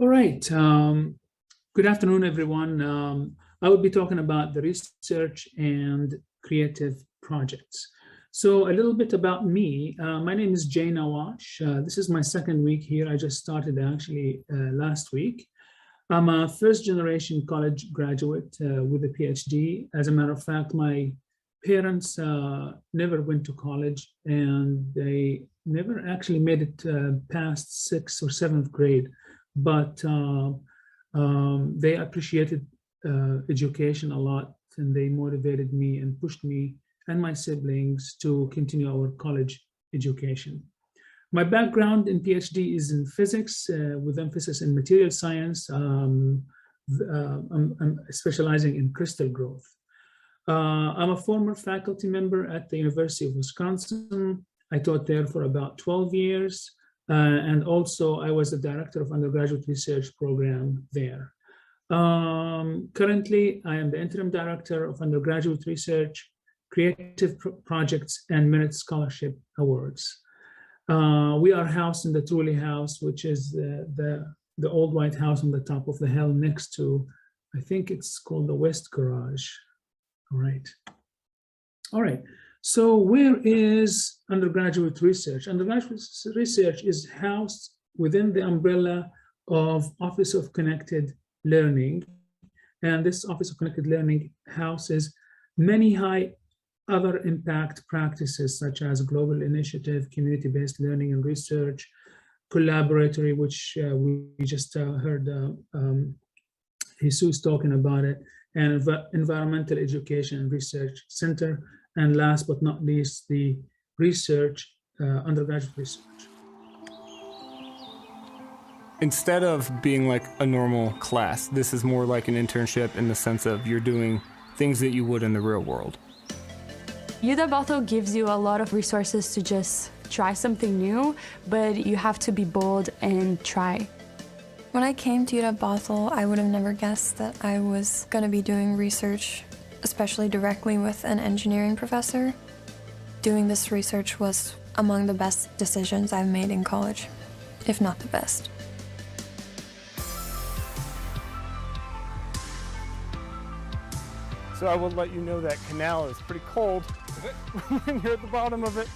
All right. Good afternoon, everyone. I will be talking about the research and creative projects. So a little bit about me. My name is Jay Nawash. This is my second week here. I just started actually last week. I'm a first generation college graduate with a PhD. As a matter of fact, my parents never went to college and they never actually made it past sixth or seventh grade, but they appreciated education a lot, and they motivated me and pushed me and my siblings to continue our college education. My background in PhD is in physics with emphasis in material science. I'm specializing in crystal growth. I'm a former faculty member at the University of Wisconsin. I taught there for about 12 years. And also I was the director of undergraduate research program there. Currently, I am the interim director of undergraduate research, creative projects, and merit scholarship awards. We are housed in the Truly House, which is the old White House on the top of the hill next to, I think it's called the West Garage. All right. All right. So where is undergraduate research? Undergraduate research is housed within the umbrella of Office of Connected Learning. And this Office of Connected Learning houses many high other impact practices such as global initiative, community-based learning and research, collaboratory, which we just heard Jesus talking about it, and environmental education and research center, and last but not least, the research, undergraduate research. Instead of being like a normal class, this is more like an internship in the sense of you're doing things that you would in the real world. UW gives you a lot of resources to just try something new, but you have to be bold and try. When I came to UW Bothell, I would have never guessed that I was going to be doing research, especially directly with an engineering professor. Doing this research was among the best decisions I've made in college, if not the best. So I will let you know that canal is pretty cold when you're at the bottom of it.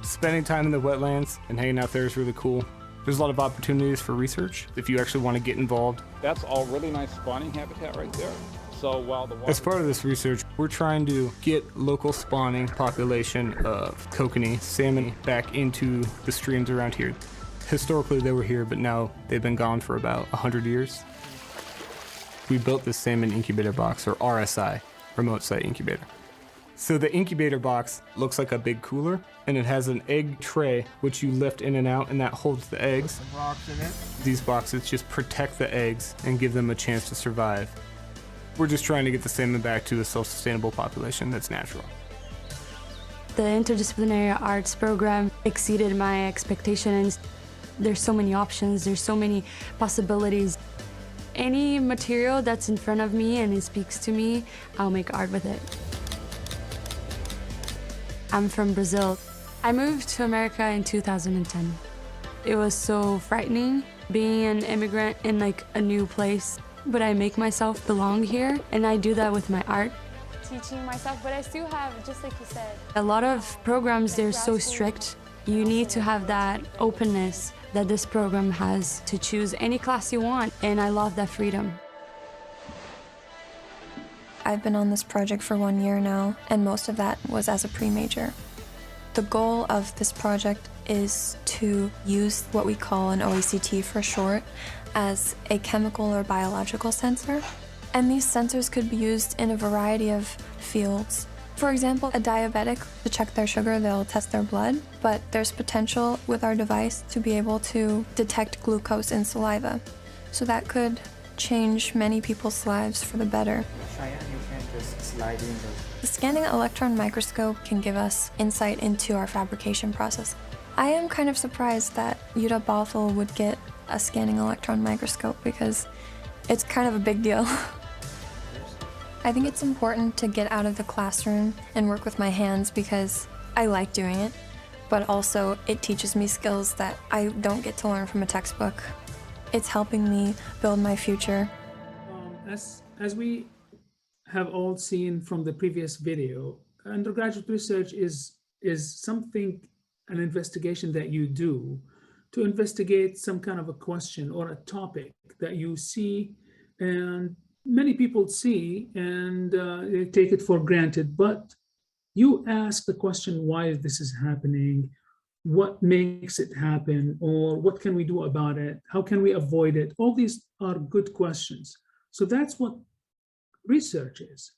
Spending time in the wetlands and hanging out there is really cool. There's a lot of opportunities for research if you actually want to get involved. That's all really nice spawning habitat right there. So while the water... As part of this research, we're trying to get local spawning population of kokanee, salmon, back into the streams around here. Historically, they were here, but now they've been gone for about 100 years. We built this salmon incubator box, or RSI, remote site incubator. So the incubator box looks like a big cooler, and it has an egg tray which you lift in and out, and that holds the eggs. Some rocks in it. These boxes just protect the eggs and give them a chance to survive. We're just trying to get the salmon back to a self-sustainable population that's natural. The interdisciplinary arts program exceeded my expectations. There's so many options, there's so many possibilities. Any material that's in front of me and it speaks to me, I'll make art with it. I'm from Brazil. I moved to America in 2010. It was so frightening being an immigrant in like a new place, but I make myself belong here, and I do that with my art. Teaching myself, but I still have, just like you said. A lot of programs, they're so strict. You need to have that openness that this program has to choose any class you want, and I love that freedom. I've been on this project for 1 year now, and most of that was as a pre-major. The goal of this project is to use what we call an OECT for short as a chemical or biological sensor. And these sensors could be used in a variety of fields. For example, a diabetic, to check their sugar, they'll test their blood, but there's potential with our device to be able to detect glucose in saliva. So that could change many people's lives for the better. Cheyenne, you can just slide in The scanning electron microscope can give us insight into our fabrication process. I am kind of surprised that UW Bothell would get a scanning electron microscope because it's kind of a big deal. I think it's important to get out of the classroom and work with my hands because I like doing it, but also it teaches me skills that I don't get to learn from a textbook. It's helping me build my future. As we have all seen from the previous video, undergraduate research is something, an investigation that you do to investigate some kind of a question or a topic that you see, and many people see and they take it for granted, but you ask the question, why this is happening, what makes it happen, or what can we do about it, how can we avoid it? All these are good questions. So that's what research is.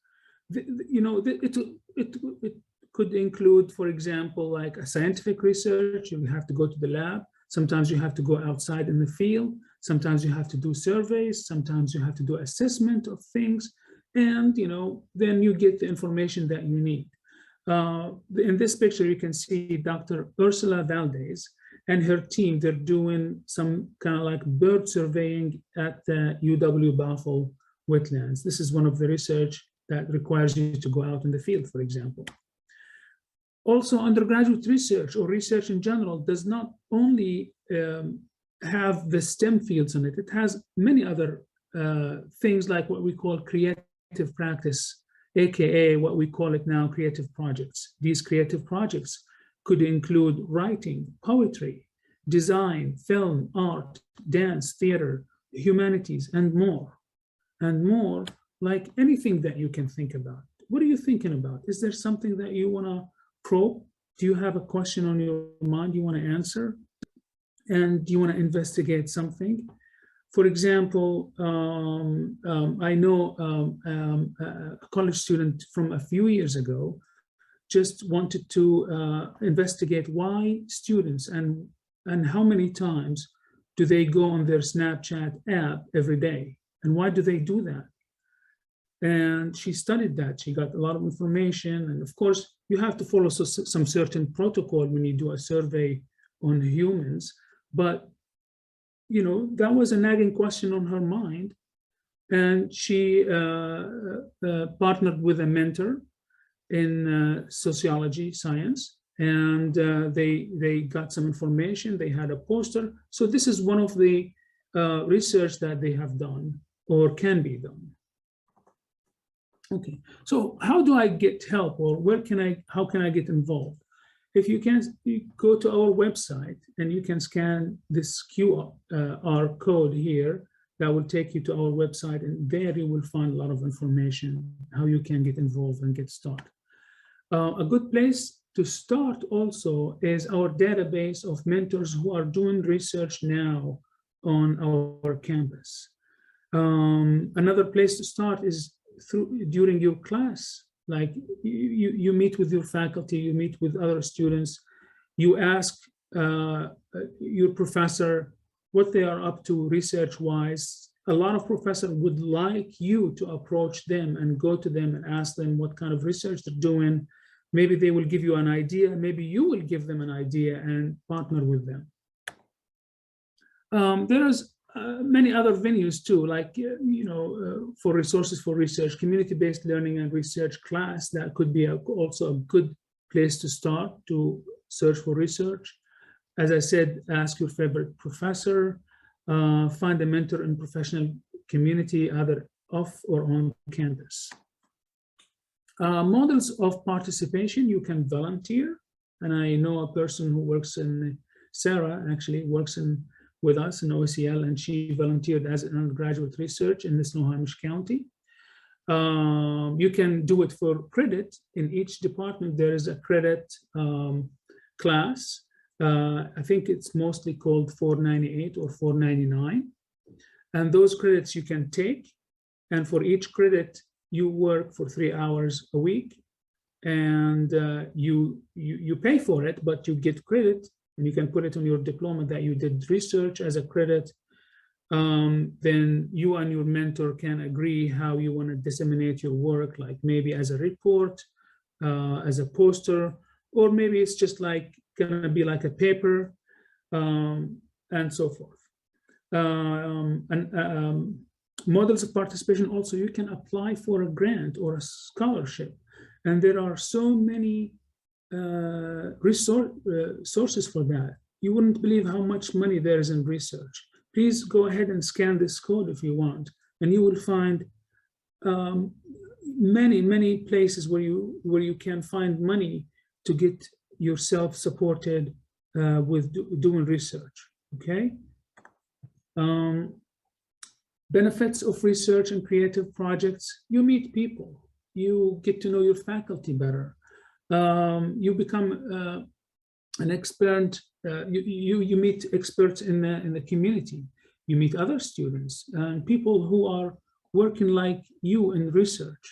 It could include, for example, like a scientific research. You have to go to the lab. Sometimes you have to go outside in the field. Sometimes you have to do surveys. Sometimes you have to do assessment of things. And, then you get the information that you need. In this picture, you can see Dr. Ursula Valdez and her team. They're doing some kind of like bird surveying at the UW-Bothell wetlands. This is one of the research that requires you to go out in the field, for example. Also, undergraduate research or research in general does not only have the STEM fields in it. It has many other things like what we call creative practice, AKA what we call it now creative projects. These creative projects could include writing, poetry, design, film, art, dance, theater, humanities, and more. And more, like anything that you can think about. What are you thinking about? Is there something that you want to probe? Do you have a question on your mind you want to answer? And do you want to investigate something? For example, I know a college student from a few years ago just wanted to investigate why students and how many times do they go on their Snapchat app every day? And why do they do that? And she studied that. She got a lot of information. And of course, you have to follow some certain protocol when you do a survey on humans. But, that was a nagging question on her mind. And she partnered with a mentor in sociology science. And they got some information. They had a poster. So this is one of the research that they have done or can be done. Okay, so how do I get help, or how can I get involved? If you go to our website and you can scan this QR code here, that will take you to our website, and there you will find a lot of information, how you can get involved and get started. A good place to start also is our database of mentors who are doing research now on our campus. Another place to start is during your class. Like you meet with your faculty, you meet with other students, you ask your professor what they are up to research-wise. A lot of professors would like you to approach them and go to them and ask them what kind of research they're doing. Maybe they will give you an idea, maybe you will give them an idea and partner with them. There's many other venues too, like, for resources for research, community-based learning and research class. That could be also a good place to start to search for research. As I said, ask your favorite professor, find a mentor in professional community, either off or on campus. Models of participation, you can volunteer. And I know a person who works in, Sarah actually works with us in OCL, and she volunteered as an undergraduate research in the Snohomish County. You can do it for credit. In each department, there is a credit class. I think it's mostly called 498 or 499. And those credits you can take. And for each credit, you work for 3 hours a week. And you pay for it, but you get credit. And you can put it on your diploma that you did research as a credit. Then you and your mentor can agree how you want to disseminate your work, like maybe as a report, as a poster, or maybe it's just like gonna be like a paper, and so forth. Models of participation also, you can apply for a grant or a scholarship. And there are so many sources for that. You wouldn't believe how much money there is in research. please go ahead and scan this code if you want, and you will find many places where you can find money to get yourself supported with doing research. Okay. Benefits of research and creative projects: you meet people, you get to know your faculty better, you become an expert. You meet experts in the community. You meet other students and people who are working like you in research.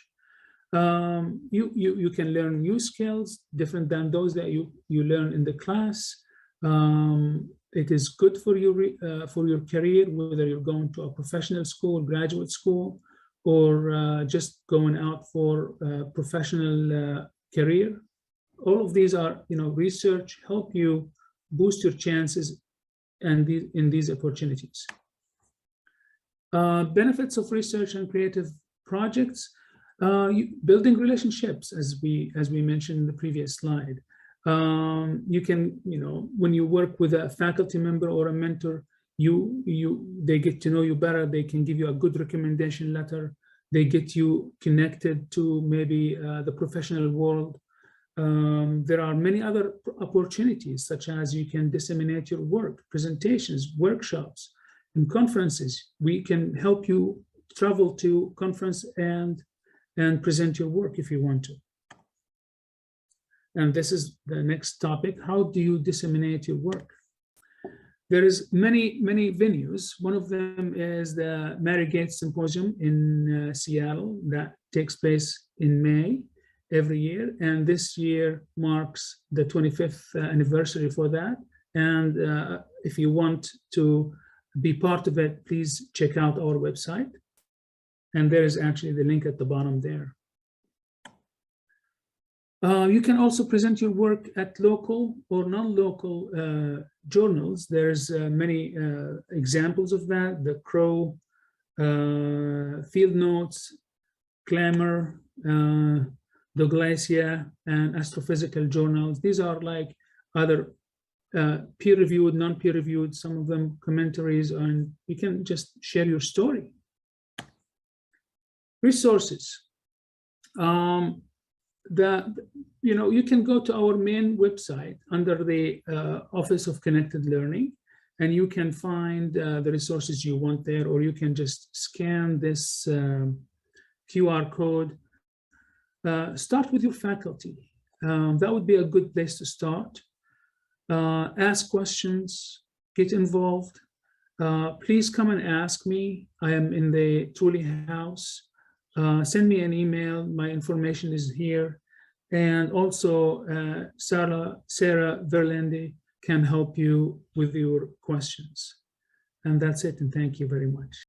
You can learn new skills different than those that you learn in the class. It is good for your career, whether you're going to a professional school, graduate school, or just going out for a professional career. All of these are, research help you boost your chances and in these opportunities. Benefits of research and creative projects: building relationships, as we mentioned in the previous slide. You can, when you work with a faculty member or a mentor, they get to know you better. They can give you a good recommendation letter. They get you connected to maybe the professional world. There are many other opportunities, such as you can disseminate your work, presentations, workshops, and conferences. We can help you travel to conference and present your work if you want to. And this is the next topic: how do you disseminate your work? There is many venues. One of them is the Mary Gates Symposium in Seattle that takes place in May every year, and this year marks the 25th anniversary for that. And if you want to be part of it, please check out our website, and there is actually the link at the bottom there. You can also present your work at local or non-local journals. There's many examples of that: the Crow, Field Notes, Clamor, Douglasia, and Astrophysical journals. These are like other peer-reviewed, non-peer-reviewed, some of them commentaries, and you can just share your story. Resources. You can go to our main website under the Office of Connected Learning, and you can find the resources you want there, or you can just scan this QR code. Start with your faculty. That would be a good place to start. Ask questions, get involved. Please come and ask me. I am in the Truly House. Send me an email. My information is here. And also Sarah Verlinde can help you with your questions. And that's it, and thank you very much.